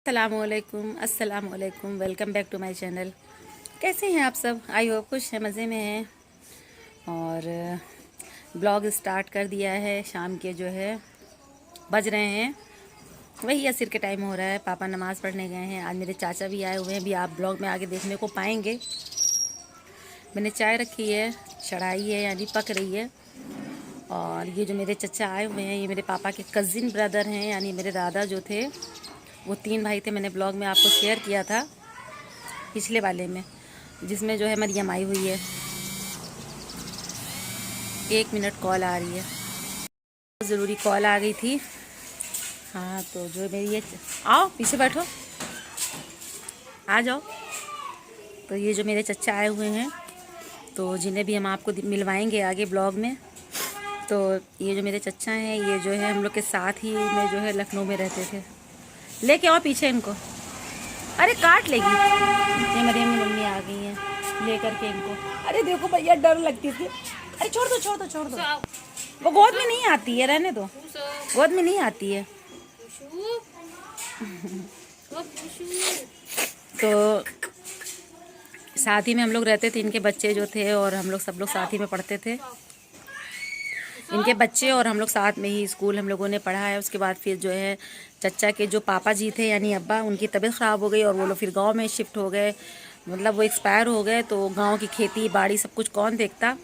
अस्सलामुअलैकुम welcome back to my channel. कैसे हैं आप सब? आई होप खुश हैं, मज़े में हैं। और ब्लॉग स्टार्ट कर दिया है। शाम के जो है बज रहे हैं वही असर के टाइम हो रहा है। पापा नमाज़ पढ़ने गए हैं। आज मेरे चाचा भी आए हुए हैं, भी आप ब्लॉग में आगे देखने को पाएंगे। मैंने चाय रखी है, चढ़ाई है यानी पक रही है। और ये जो मेरे चचा आए हुए हैं ये मेरे पापा के कज़िन ब्रदर हैं, यानी मेरे दादा जो थे वो 3 भाई थे। मैंने ब्लॉग में आपको शेयर किया था पिछले वाले में, जिसमें जो है मरियम आई हुई है। 1 मिनट कॉल आ रही है, ज़रूरी कॉल आ गई थी। हाँ तो जो मेरी ये, आओ पीछे बैठो, आ जाओ। तो ये जो मेरे चचा आए हुए हैं तो जिन्हें भी हम आपको मिलवाएंगे आगे ब्लॉग में। तो ये जो मेरे चचा हैं ये जो है हम लोग के साथ ही में जो है लखनऊ में रहते थे। लेके आओ पीछे इनको, अरे काट लेगी। ये मरियम की मम्मी आ गई हैं लेकर के इनको। अरे देखो भैया डर लगती थी। अरे छोड़ दो छोड़ दो छोड़ दो, वो गोद में नहीं आती है, रहने दो, गोद में नहीं आती है। तो साथ ही में हम लोग रहते थे, इनके बच्चे जो थे और हम लोग सब लोग साथ ही में पढ़ते थे। इनके बच्चे और हम लोग साथ में ही स्कूल हम लोगों ने पढ़ा है। उसके बाद फिर जो है चचा के जो पापा जी थे यानी अब्बा, उनकी तबीयत ख़राब हो गई और वो लोग फिर गांव में शिफ्ट हो गए, मतलब वो एक्सपायर हो गए। तो गांव की खेती बाड़ी सब कुछ कौन देखता?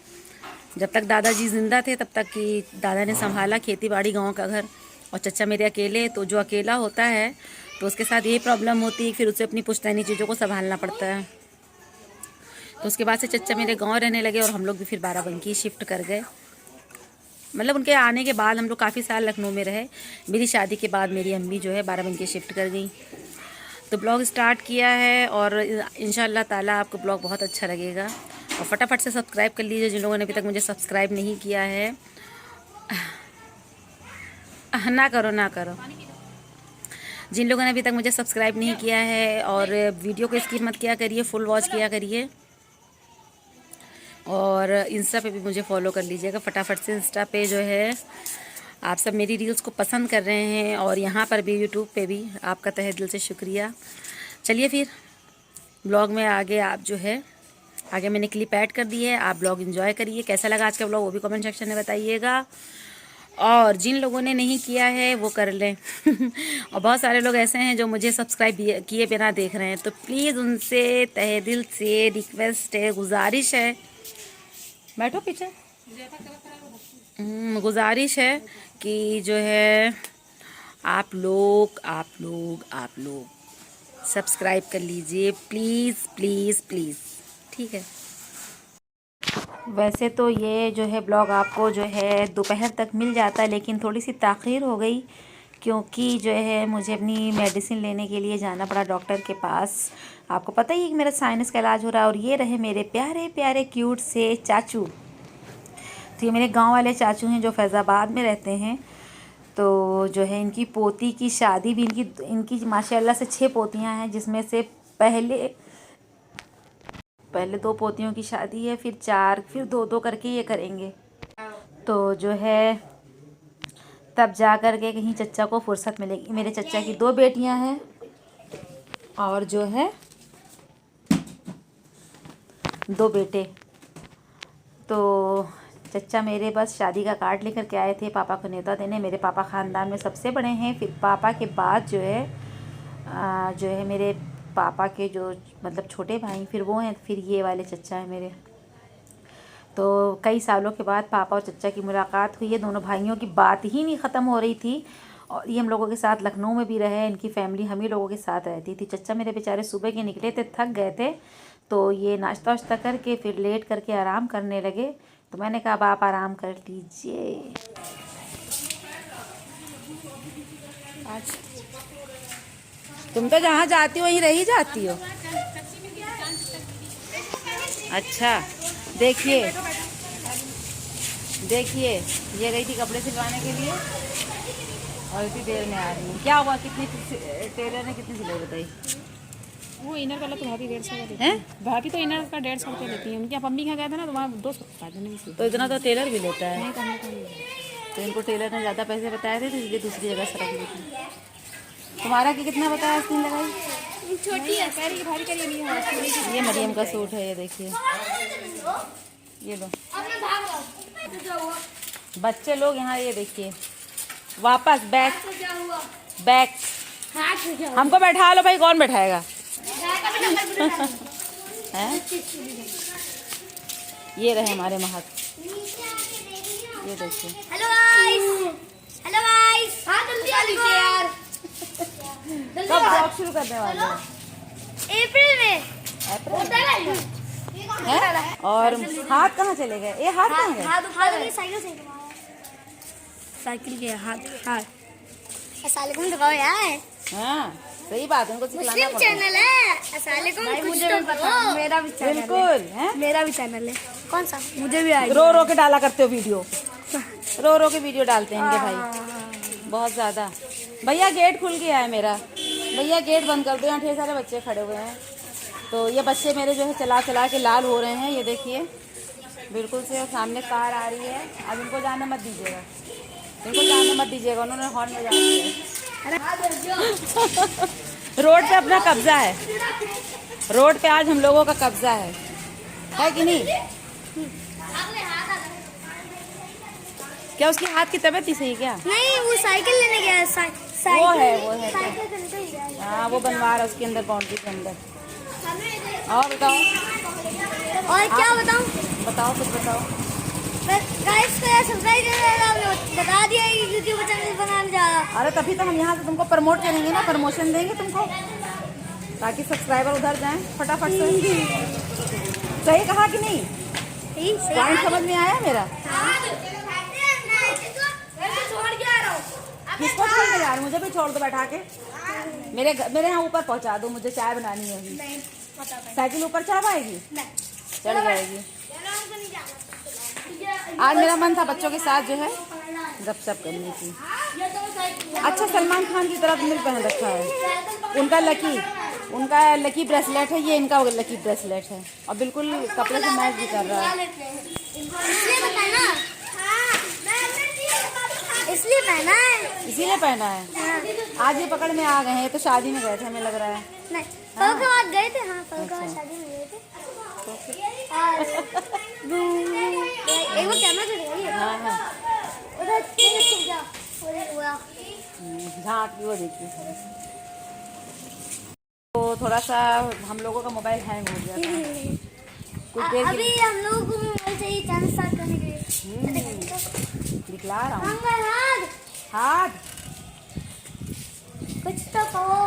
जब तक दादाजी ज़िंदा थे तब तक कि दादा ने संभाला खेती बाड़ी, गाँव का घर। और चचा मेरे अकेले, तो जो अकेला होता है तो उसके साथ यही प्रॉब्लम होती है, फिर उसे अपनी पुश्तैनी चीज़ों को संभालना पड़ता है। तो उसके बाद से चचा मेरे गाँव रहने लगे और हम लोग भी फिर बाराबंकी शिफ्ट कर गए। मतलब उनके आने के बाद हम लोग काफ़ी साल लखनऊ में रहे। मेरी शादी के बाद मेरी अम्मी जो है बाराबंकी शिफ्ट कर गई। तो ब्लॉग स्टार्ट किया है और इंशाल्लाह ताला आपको ब्लॉग बहुत अच्छा लगेगा। और फटाफट से सब्सक्राइब कर लीजिए जिन लोगों ने अभी तक मुझे सब्सक्राइब नहीं किया है। ना करो ना करो, जिन लोगों ने अभी तक मुझे सब्सक्राइब नहीं किया है और वीडियो को स्किप मत किया करिए, फुल वॉच किया करिए। और इंस्टा पे भी मुझे फॉलो कर लीजिएगा फटाफट से। इंस्टा पे जो है आप सब मेरी रील्स को पसंद कर रहे हैं और यहाँ पर भी यूट्यूब पे भी आपका तहे दिल से शुक्रिया। चलिए फिर ब्लॉग में आगे आप जो है आगे मैंने क्लिप ऐड कर दी है, आप ब्लॉग एंजॉय करिए। कैसा लगा आज का ब्लॉग वो भी कमेंट सेक्शन में बताइएगा। और जिन लोगों ने नहीं किया है वो कर लें। और बहुत सारे लोग ऐसे हैं जो मुझे सब्सक्राइब किए बिना देख रहे हैं, तो प्लीज़ उनसे तहे दिल से रिक्वेस्ट है, गुजारिश है, बैठो पीछे, गुजारिश है कि जो है आप लोग सब्सक्राइब कर लीजिए, प्लीज़ प्लीज़ प्लीज़, ठीक है। वैसे तो ये जो है ब्लॉग आपको जो है दोपहर तक मिल जाता है, लेकिन थोड़ी सी ताख़ीर हो गई क्योंकि जो है मुझे अपनी मेडिसिन लेने के लिए जाना पड़ा डॉक्टर के पास। आपको पता ही है कि मेरा साइनस का इलाज हो रहा है। और ये रहे मेरे प्यारे प्यारे क्यूट से चाचू। तो ये मेरे गांव वाले चाचू हैं जो फैज़ाबाद में रहते हैं। तो जो है इनकी पोती की शादी भी, इनकी माशाल्लाह से 6 पोतियां हैं, जिसमें से पहले 2 पोतियों की शादी है, फिर 4, फिर 2-2 करके ये करेंगे। तो जो है तब जा कर के कहीं चचा को फुर्सत मिलेगी। मेरे चचा की 2 बेटियां हैं और जो है 2 बेटे। तो चचा मेरे बस शादी का कार्ड लेकर के आए थे पापा को न्योता देने। मेरे पापा ख़ानदान में सबसे बड़े हैं। फिर पापा के बाद जो है मेरे पापा के जो मतलब छोटे भाई फिर वो हैं, फिर ये वाले चचा हैं मेरे। तो कई सालों के बाद पापा और चचा की मुलाकात हुई है। दोनों भाइयों की बात ही नहीं ख़त्म हो रही थी। और ये हम लोगों के साथ लखनऊ में भी रहे, इनकी फैमिली हम ही लोगों के साथ रहती थी। चचा मेरे बेचारे सुबह के निकले थे, थक गए थे, तो ये नाश्ता वाश्ता करके फिर लेट करके आराम करने लगे। तो मैंने कहा अब आप आराम कर लीजिए। आज तुम तो जहाँ जाती हो वहीं रही जाती हो। अच्छा देखिए ये गई थी कपड़े सिलवाने के लिए और इतनी देर में आ रही हूँ। क्या हुआ, कितनी टेलर ने कितनी सिलाई बताई? वो इनर वाला तो भाभी 150 का देती है। भाभी तो इनर का 150 रुपये लेती है। उनके मम्मी क्या कहते हैं ना, तो वहाँ 200 बता देने। तो इतना तो टेलर भी लेता है। नहीं करने का नहीं। तो इनको टेलर ने ज़्यादा पैसे बताए थे तो इसलिए दूसरी जगह सरक ली थी। तुम्हारा की कितना बताया आस्तीन लगाई? छोटी है, कह रही है भारी करिए नहीं। ये मरियम का सूट है, ये देखिए, ये लो बच्चे लोग यहाँ, ये देखिए वापस बैक बैक। हमको बैठा लो भाई, कौन बैठाएगा? हैं? ये रहे हमारे महक, ये देखिए। हेलो गाइस, हाँ जल्दी आ लीजिए यार। कब ब्लॉग शुरू करने वाले हो? अप्रैल में। अप्रैल है? और हाथ कहाँ चले गए? ये हाथ कहाँ गए? साइकिल से साइकिल के हाथ अस्सलामुअलैकुम दिखाओ यार। हाँ सही बात है, उनको सिखलाना मुस्लिम पड़ता है। चैनल है अस्सलामुअलैकुम, कुछ तो बताओ। मेरा भी चैनल है। बिल्कुल है, मेरा भी चैनल है। कौन सा? मुझे भी आया। रो रो के डाला करते हो वीडियो, रो रो के वीडियो डालते हैं इनके भाई बहुत ज्यादा। भैया गेट खुल गया है मेरा, भैया गेट बंद कर दो, यहाँ ढेर सारे बच्चे खड़े हुए हैं। तो ये बच्चे मेरे जो है चला चला के लाल हो रहे हैं, ये देखिए बिल्कुल से। और सामने कार आ रही है, अब इनको जाने मत दीजिएगा, इनको जाने मत दीजिएगा, उन्होंने हॉर्न बजा दिया है। रोड पे अपना कब्जा है, रोड पे आज हम लोगों का कब्जा है कि नहीं? क्या उसकी हाथ की तबीयत ही सही क्या? नहीं, वो साइकिल लेने गया है। वो है साइकिल चलते ही गया है। हाँ, वो बनवा रहा है उसके अंदर, बाउंड्री के अंदर। और बताओ, और क्या बताऊं? बताओ कुछ बताओ। गाइस को सब्सक्राइब बता दिया यूट्यूब चैनल बनाने जा रहा। अरे तभी तो हम यहाँ से तुमको प्रमोट करेंगे ना, प्रमोशन देंगे तुमको, ताकि सब्सक्राइबर उधर जाएं फटाफट से। सही कहा कि नहीं? पॉइंट समझ में आया मेरा? किसको छोड़ के जा रहे? मुझे भी छोड़ दो बैठा के, मेरे यहाँ ऊपर पहुँचा दो, मुझे चाय बनानी है अभी। साइकिल ऊपर चढ़ पाएगी? चढ़ जाएगी। आज मेरा मन था बच्चों के साथ जो है गपशप करने की। अच्छा, सलमान खान की तरह तुमने पहन रखा है, उनका लकी ब्रेसलेट है, ये इनका लकी ब्रेसलेट है, और बिल्कुल कपड़े से मैच भी कर रहा है। इसलिए पहना है, इसीलिए पहना है। आज ये पकड़ में आ गए हैं, तो शादी में गए थे हमें लग रहा है। नहीं, कल के बाद गए थे। हाँ, कल के बाद शादी में गए थे। एक बार कैमरा से दिखाइए। हाँ हाँ, उधर छुप जा। झाँक भी वो देखिए। तो थोड़ा सा हम लोगों का मोबाइल हैंग हो गया था कुछ देर के अभी लिए। हम लोगों को मोबाइल चाहिए चैनल स्टार्ट करने के लिए। दिखला रहा हूँ हाथ हाथ। कुछ तो कहो।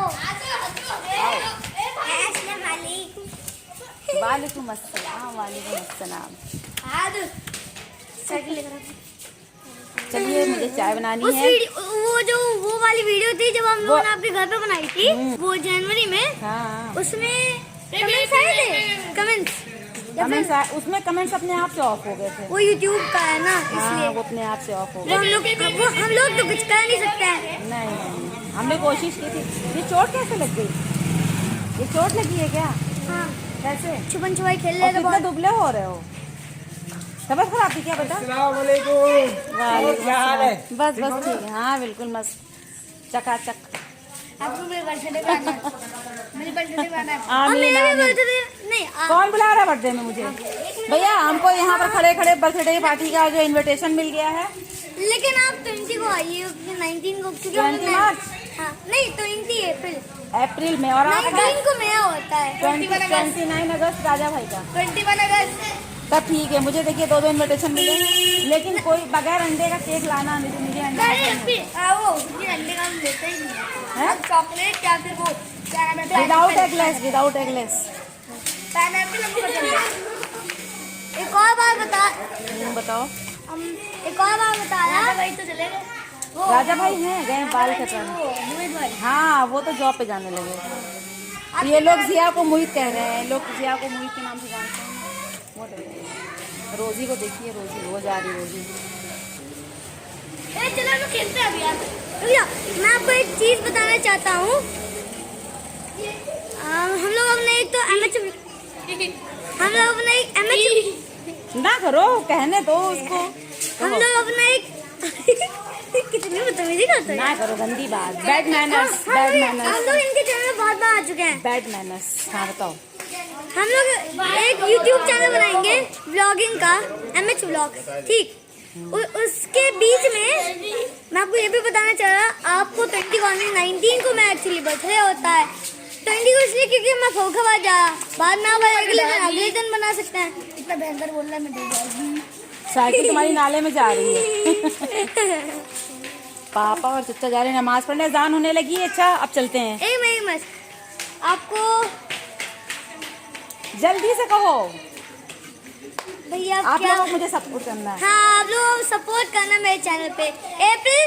वालेकुम अस्सलाम, वालेकुम अस्सलाम। चलिए, मुझे चाय बनानी है। वो वाली वीडियो थी जब हम लोगों ने आपके घर पे बनाई थी, वो जनवरी में। हाँ, उसमें कमेंट्स आए थे, कमेंट्स उसमें कमेंट्स अपने आप से ऑफ हो गए थे। वो यूट्यूब का है ना, हाँ, इसलिए वो अपने आप से ऑफ हो वो गए। हम लोग तो कुछ कर नहीं सकते हैं। नहीं, हमने कोशिश की थी। ये चोट कैसे लग गई? ये चोट लगी है क्या? हाँ, कैसे? छुपन छुपाई खेल और रहे थे कितना बहुत। दुबले हो रहे हो? तबीयत खराब थी क्या बेटा? वालेकुम, क्या हाल है? बस ठीक है। हाँ बिल्कुल मस्त, चकाचक। आपको मेरे बर्थडे पे आना है। मेरे बर्थडे पे आना है। और आमीन, मेरे भी आमीन। बर्थडे नहीं कौन बुला रहा है बर्थडे में मुझे? भैया, हमको यहाँ पर खड़े खड़े बर्थडे पार्टी का जो इनविटेशन मिल गया है। लेकिन आप 20 को आइए, 19 को। 20 मार्च? हाँ, नहीं 20 अप्रैल में। और आप 19 को मेरा होता है। 29 अगस्त राजा भाई का। 21 अगस्त। तब ठीक है, मुझे देखिए 2 इनविटेशन मिले हैं, लेकिन कोई बगैर अंडे का केक लाना नहीं, मुझे अंडा वो ये अंडे का हम लेते ही नहीं है। चॉकलेट या फिर वो क्या नाम है, विदाउट एगलेस। पाइनएप्पल हमको पसंद है। एक और बात बता, बताओ। एक और बात बता रहा भाई, तो चले गए राजा भाई हैं, गए बाल कटवाने। हाँ, वो तो जॉब पे जाने लगे। ये लोग जिया को मोहित कह रहे हैं, लोग जिया को मोहित के नाम से जानते हैं। वो रोजी को देखिए, रोज आ रही रोजी। चलो हम खेलते हैं अभी यार। भैया, मैं आपको एक चीज बताना चाहता हूँ। हम लोग अपने एक तो हम लोग अपना एक ना करो, कहने दो उसको। हम लोग अपना एक कितनी बदतमीजी करते हैं। ना करो गंदी बात। बैड मैनर्स, बैड हम मैनर्स, लोग इनके चैनल में बहुत बार आ चुके हैं। Bad manners. हाँ बताओ। हम लोग एक YouTube चैनल बनाएंगे व्लॉगिंग का, MH व्लॉग, ठीक। उसके बीच में मैं आपको ये भी बताना चाह रहा, आपको 19 को मैं एक्चुअली बर्थडे होता है 20 को, इसलिए क्योंकि मैं फौखाबाद जा रहा, बाद में आप अगले दिन बना सकते हैं। इतना भयंकर बोल रहा है, मैं डर जाऊंगी। साइकिल तुम्हारी नाले में जा रही है। पापा और चचा जा रहे हैं नमाज पढ़ने, अजान होने लगी है। अच्छा अब चलते हैं। एक मिनट, आपको जल्दी से कहो भैया आप क्या, लोग मुझे सपोर्ट करना है। हाँ आप लोग सपोर्ट करना मेरे चैनल पे। अप्रैल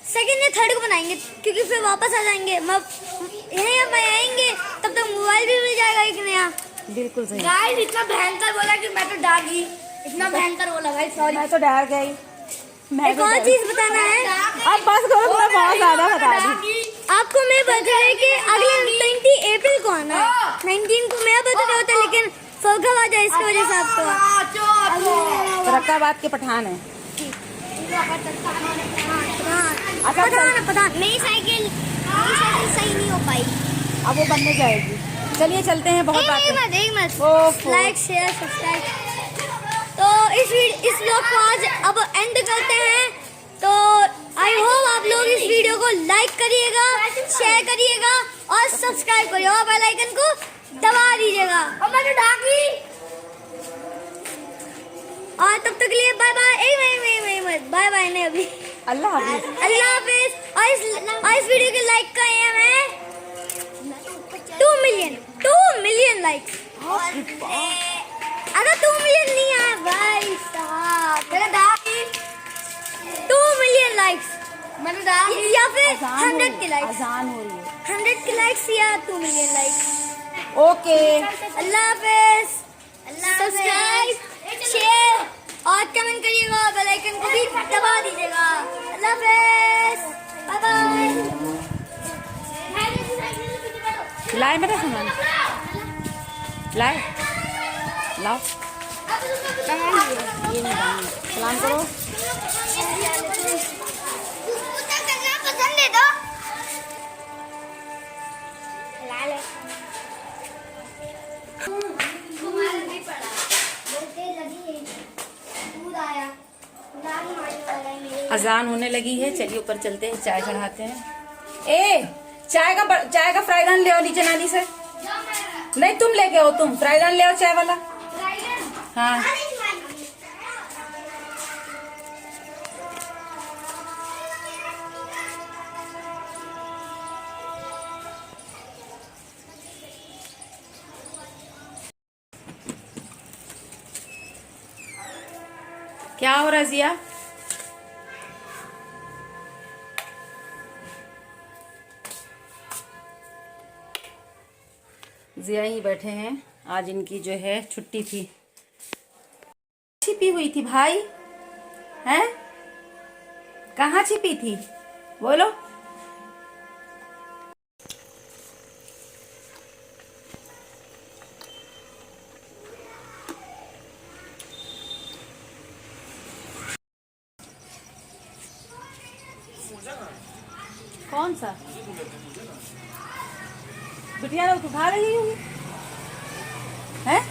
2 या 3 को बनाएंगे, क्योंकि फिर वापस आ जाएंगे। यहाँ मैं आएंगे तब तक मोबाइल भी मिल जाएगा एक नया। बिल्कुल सही। गाइस इतना भयंकर बोला कि मैं तो डर गई, इतना भयंकर बोला भाई, सॉरी। मैं तो डर गई। एक और चीज बताना है, अब बस करो, मैं बहुत ज्यादा बता दी। आपको मेरे बर्थडे के अगले 20 अप्रैल को आना है। 19 को मेरा बर्थडे होता है, लेकिन फौखाबाद है, इसकी वजह से आपको फरक्काबाद के पठान है। पता मेरी साइकिल सही नहीं हो पाई, अब वो बनने जाएगी। चलिए चलते हैं, बहुत बात है। एक मिनट लाइक शेयर सब्सक्राइब। तो इस व्लॉग को आज अब एंड करते हैं। तो आई होप आप लोग इस वीडियो को लाइक करिएगा, शेयर करिएगा और सब्सक्राइब करिएगा और बेल आइकन को दबा दीजिएगा। और तब तक के लिए बाय बाय। बाय बाय नहीं, अभी अल्लाह हाफिज। अल्लाह हाफिज। और इस वीडियो के लाइक का एम है 2 मिलियन लाइक्स। अगर 2 मिलियन नहीं आया भाई साहब, 2 मिलियन लाइक्स या फिर 100 के लाइक्स, अजान हो रही है। 100 के लाइक्स या 2 मिलियन लाइक्स। ओके, अल्लाह हाफिज। सब्सक्राइब, शेयर और कमेंट करिएगा, बेल आइकन को भी दबा दीजिएगा। अल्लाह हाफिज, बाय बाय। लाए मेरा सामान, लाए लाओ। ये नहीं बनानी। सलाम करो। पसंद है तो ला ले। अजान होने लगी है, चलिए ऊपर चलते हैं, चाय चढ़ाते हैं। चाय का फ्राई पैन ले आओ नीचे नानी से। नहीं तुम लेके आओ, तुम फ्राई पैन ले आओ चाय वाला। हाँ क्या हो रहा है जिया? जिया ही बैठे हैं, आज इनकी जो है छुट्टी थी। छिपी हुई थी भाई, हैं? कहाँ छिपी थी बोलो? कौन सा बिटिया लोग उठा रही होगी, हैं?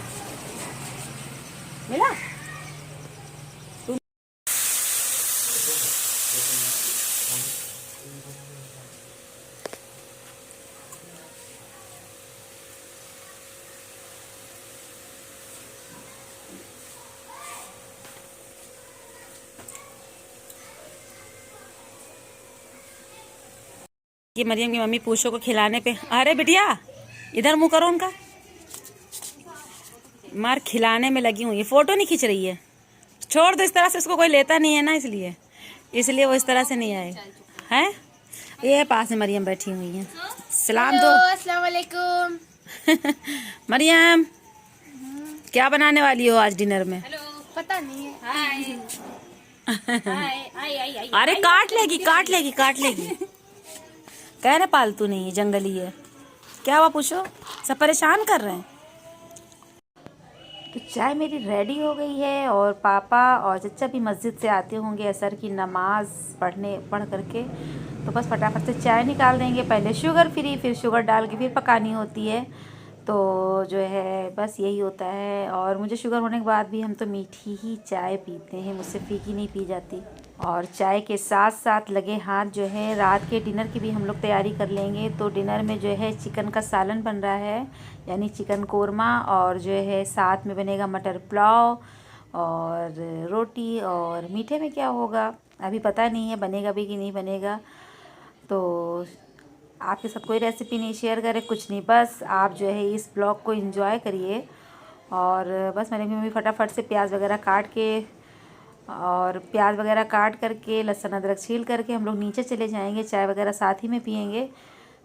मिला? ये मरियम की मम्मी पूछो को खिलाने पे। अरे बिटिया इधर मुंह करो उनका। मार खिलाने में लगी हुई है, फोटो नहीं खींच रही है। छोड़ दो, इस तरह से उसको कोई लेता नहीं है ना, इसलिए वो इस तरह से नहीं आए हैं। ये पास में मरियम बैठी हुई है। सलाम दो। अस्सलाम वालेकुम। मरियम क्या बनाने वाली हो आज डिनर में? पता नहीं है। अरे काट लेगी कह रहे पालतू नहीं है, जंगली है। क्या हुआ पूछो, सब परेशान कर रहे हैं। तो चाय मेरी रेडी हो गई है और पापा और चचा भी मस्जिद से आते होंगे असर की नमाज़ पढ़ करके, तो बस फटाफट से चाय निकाल देंगे। पहले शुगर फ्री, फिर शुगर डाल के फिर पकानी होती है। तो जो है बस यही होता है। और मुझे शुगर होने के बाद भी हम तो मीठी ही चाय पीते हैं, मुझसे फीकी नहीं पी जाती। और चाय के साथ साथ लगे हाथ जो है रात के डिनर की भी हम लोग तैयारी कर लेंगे। तो डिनर में जो है चिकन का सालन बन रहा है, यानी चिकन कोरमा, और जो है साथ में बनेगा मटर पुलाव और रोटी। और मीठे में क्या होगा अभी पता नहीं है, बनेगा भी कि नहीं बनेगा। तो आपके साथ कोई रेसिपी नहीं शेयर करे, कुछ नहीं, बस आप जो है इस ब्लॉग को एंजॉय करिए। और बस मेरी मम्मी फटाफट से प्याज वगैरह काट करके लहसुन अदरक छील करके हम लोग नीचे चले जाएंगे, चाय वगैरह साथ ही में पियेंगे।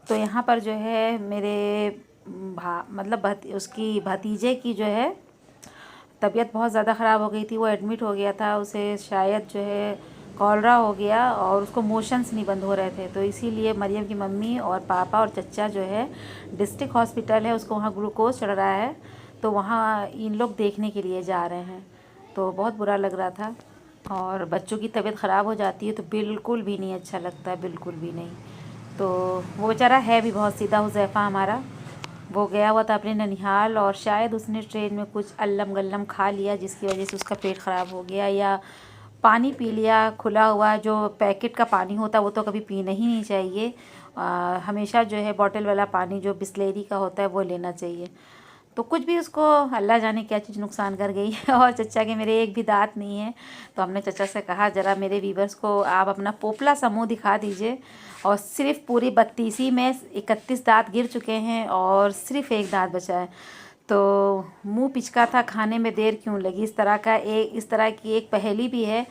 तो यहाँ पर जो है मेरे उसकी भतीजे की जो है तबीयत बहुत ज़्यादा ख़राब हो गई थी, वो एडमिट हो गया था, उसे शायद जो है कॉलरा हो गया और उसको मोशंस नहीं बंद हो रहे थे। तो इसीलिए मरियम की मम्मी और पापा और चचा जो है डिस्ट्रिक्ट हॉस्पिटल है, उसको वहाँ ग्लूकोज चढ़ रहा है, तो वहाँ इन लोग देखने के लिए जा रहे हैं। तो बहुत बुरा लग रहा था। और बच्चों की तबीयत ख़राब हो जाती है तो बिल्कुल भी नहीं अच्छा लगता है, बिल्कुल भी नहीं। तो वो बेचारा है भी बहुत सीधा, हुज़ैफ़ा हमारा, वो गया हुआ था अपने ननिहाल और शायद उसने ट्रेन में कुछ अल्लम गल्लम खा लिया जिसकी वजह से उसका पेट ख़राब हो गया, या पानी पी लिया खुला हुआ, जो पैकेट का पानी होता है वो तो कभी पीना ही नहीं चाहिए। हमेशा जो है बॉटल वाला पानी जो बिस्लेरी का होता है वो लेना चाहिए। तो कुछ भी उसको अल्लाह जाने क्या चीज़ नुकसान कर गई है। और चचा के मेरे एक भी दांत नहीं है, तो हमने चचा से कहा ज़रा मेरे वीवर्स को आप अपना पोपला सा मुँह दिखा दीजिए। और सिर्फ पूरी 32 में 31 दांत गिर चुके हैं और सिर्फ एक दांत बचा है। तो मुंह पिचका था, खाने में देर क्यों लगी, इस तरह की एक पहेली भी है।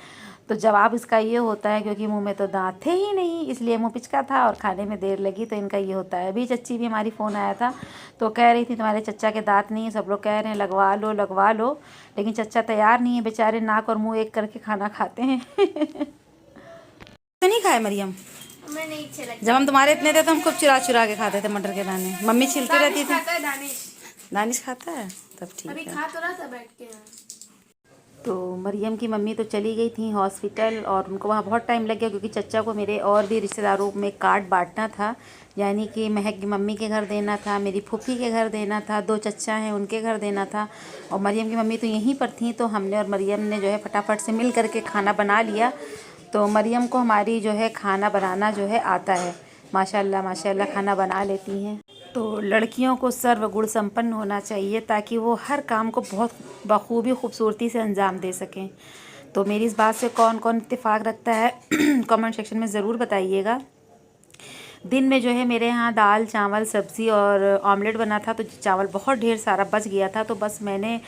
तो जवाब इसका ये होता है क्योंकि मुंह में तो दांत थे ही नहीं, इसलिए मुंह पिचका था और खाने में देर लगी, तो इनका ये होता है। अभी चच्ची भी हमारी फ़ोन आया था तो कह रही थी तुम्हारे चचा के दांत नहीं है, सब लोग कह रहे हैं लगवा लो लगवा लो, लेकिन चचा तैयार नहीं है बेचारे, नाक और मुँह एक करके खाना खाते हैं। तो नहीं खाए मरियम, मैं नहीं अच्छा लगता। जब हम तुम्हारे इतने थे तो हम खूब चुरा चुरा के खाते थे मटर के दाने, मम्मी छिलती रहती थी। दानिश खाता है, तब ठीक है। खा तो रहा था बैठ के। तो मरियम की मम्मी तो चली गई थी हॉस्पिटल और उनको वहाँ बहुत टाइम लग गया क्योंकि चचा को मेरे और भी रिश्तेदारों में कार्ड बांटना था, यानी कि महक की मम्मी के घर देना था, मेरी फूफी के घर देना था, 2 चचा हैं उनके घर देना था, और मरियम की मम्मी तो यहीं पर थी। तो हमने और मरियम ने जो है फटाफट से मिल करके खाना बना लिया। तो मरियम को हमारी जो है खाना बनाना जो है आता है, माशाल्लाह माशाल्लाह खाना बना लेती हैं। तो लड़कियों को सर्वगुण संपन्न होना चाहिए ताकि वो हर काम को बहुत बखूबी खूबसूरती से अंजाम दे सकें। तो मेरी इस बात से कौन कौन इत्तेफाक रखता है कमेंट सेक्शन में ज़रूर बताइएगा। दिन में जो है मेरे यहाँ दाल चावल सब्ज़ी और ऑमलेट बना था, तो चावल बहुत ढेर सारा बच गया था, तो बस मैंने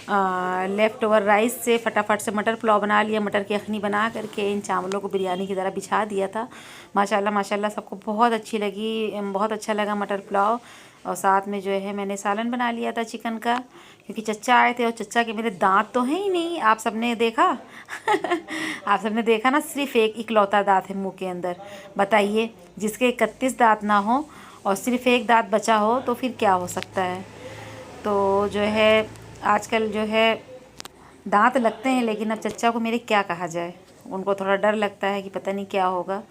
लेफ़्ट ओवर राइस से फटाफट से मटर पुलाव बना लिया। मटर की अखनी बना करके इन चावलों को बिरयानी की तरह बिछा दिया था। माशाल्लाह माशाल्लाह सबको बहुत अच्छी लगी, बहुत अच्छा लगा मटर पुलाव। और साथ में जो है मैंने सालन बना लिया था चिकन का, क्योंकि चचा आए थे और चचा के मेरे दांत तो हैं ही नहीं, आप सबने देखा आप सबने देखा ना, सिर्फ एक इकलौता दांत है मुंह के अंदर। बताइए, जिसके 31 दांत ना हो और सिर्फ एक दांत बचा हो तो फिर क्या हो सकता है। तो जो है आजकल जो है दांत लगते हैं, लेकिन अब चचा को मेरे क्या कहा जाए, उनको थोड़ा डर लगता है कि पता नहीं क्या होगा।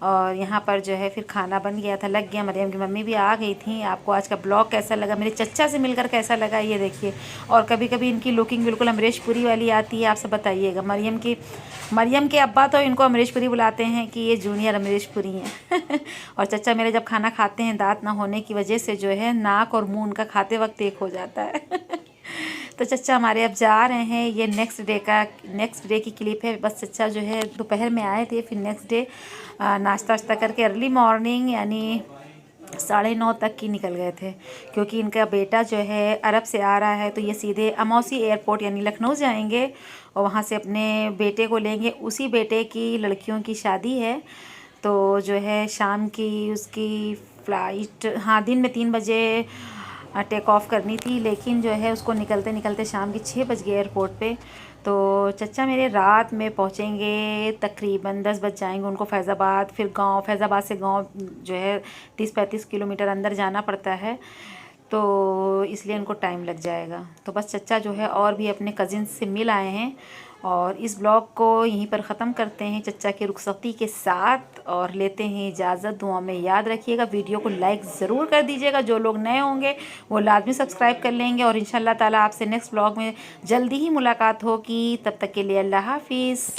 और यहाँ पर जो है फिर खाना बन गया था, लग गया। मरियम की मम्मी भी आ गई थी। आपको आज का ब्लॉग कैसा लगा, मेरे चचा से मिलकर कैसा लगा ये देखिए। और कभी कभी इनकी लुकिंग बिल्कुल अमरीशपुरी वाली आती है, आप सब बताइएगा। मरियम के अब्बा तो इनको अमरीशपुरी बुलाते हैं कि ये जूनियर अमरीशपुरी हैं। और चचा मेरे जब खाना खाते हैं, दांत ना होने की वजह से जो है नाक और मुँह उनका खाते वक्त एक हो जाता है। तो चचा हमारे अब जा रहे हैं। ये नेक्स्ट डे की क्लिप है। बस चचा जो है दोपहर में आए थे, फिर नेक्स्ट डे नाश्ता वाश्ता करके अर्ली मॉर्निंग यानी 9:30 तक की निकल गए थे, क्योंकि इनका बेटा जो है अरब से आ रहा है। तो ये सीधे अमौसी एयरपोर्ट यानी लखनऊ जाएंगे और वहाँ से अपने बेटे को लेंगे। उसी बेटे की लड़कियों की शादी है, तो जो है शाम की उसकी फ़्लाइट, हाँ दिन में 3 बजे टेक ऑफ करनी थी, लेकिन जो है उसको निकलते निकलते शाम के 6 बज गए एयरपोर्ट पे। तो चचा मेरे रात में पहुँचेंगे, तकरीबन 10 बज जाएंगे उनको फैज़ाबाद। फिर फैज़ाबाद से गांव जो है 30-35 किलोमीटर अंदर जाना पड़ता है। तो इसलिए इनको टाइम लग जाएगा। तो बस चचा जो है और भी अपने कज़िन से मिल आए हैं और इस ब्लॉग को यहीं पर ख़त्म करते हैं चचा के रुखसती के साथ और लेते हैं इजाज़त। दुआ में याद रखिएगा, वीडियो को लाइक ज़रूर कर दीजिएगा। जो लोग नए होंगे वो लाजमी सब्सक्राइब कर लेंगे और इंशाल्लाह ताला आपसे नेक्स्ट ब्लॉग में जल्दी ही मुलाकात होगी। तब तक के लिए अल्लाह हाफिज़।